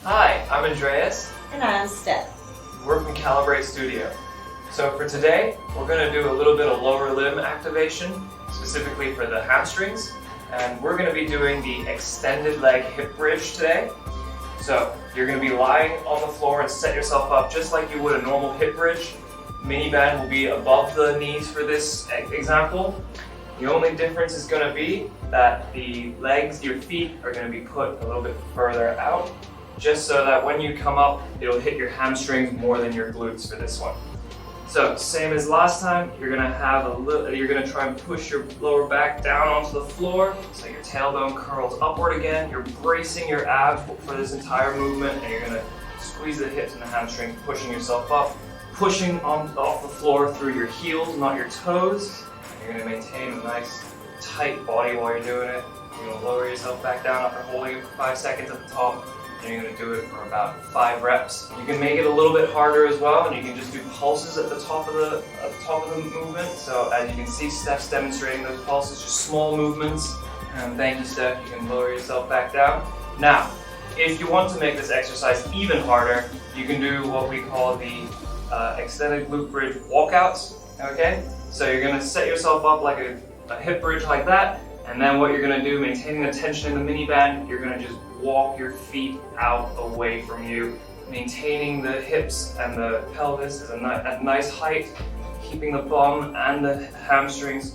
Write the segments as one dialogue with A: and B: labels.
A: Hi, I'm Andreas.
B: And I'm Steph.
A: We're from Calibrate Studio. So for today, we're going to do a little bit of lower limb activation, specifically for the hamstrings. And we're going to be doing the extended leg hip bridge today. So you're going to be lying on the floor and set yourself up just like you would a normal hip bridge. Mini band will be above the knees for this example. The only difference is going to be that the legs, your feet, are going to be put a little bit further out, just so that when you come up, it'll hit your hamstrings more than your glutes for this one. So same as last time, you're going to try and push your lower back down onto the floor, so your tailbone curls upward again. You're bracing your abs for this entire movement, and you're going to squeeze the hips and the hamstrings, pushing yourself up, pushing off the floor through your heels, not your toes. You're going to maintain a nice tight body while you're doing it. You're going to lower yourself back down after holding it for 5 seconds at the top, and you're going to do it for about 5 reps. You can make it a little bit harder as well, and you can just do pulses at the top of the movement. So as you can see, Steph's demonstrating those pulses, just small movements. And thank you, Steph. You can lower yourself back down. Now, if you want to make this exercise even harder, you can do what we call the extended glute bridge walkouts. Okay? So you're going to set yourself up like a hip bridge like that, and then what you're going to do, maintaining the tension in the mini band, you're going to just walk your feet out away from you, maintaining the hips and the pelvis at a nice height, keeping the bum and the hamstrings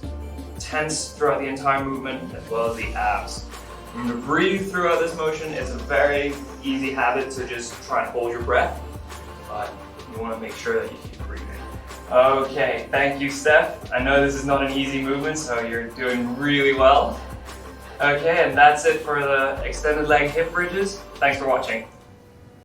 A: tense throughout the entire movement, as well as the abs. Remember, breathe throughout this motion. It's a very easy habit to just try and hold your breath, but you want to make sure that you keep breathing. Okay, thank you, Steph. I know this is not an easy movement, so you're doing really well. Okay, and that's it for the extended leg hip bridges. Thanks for watching.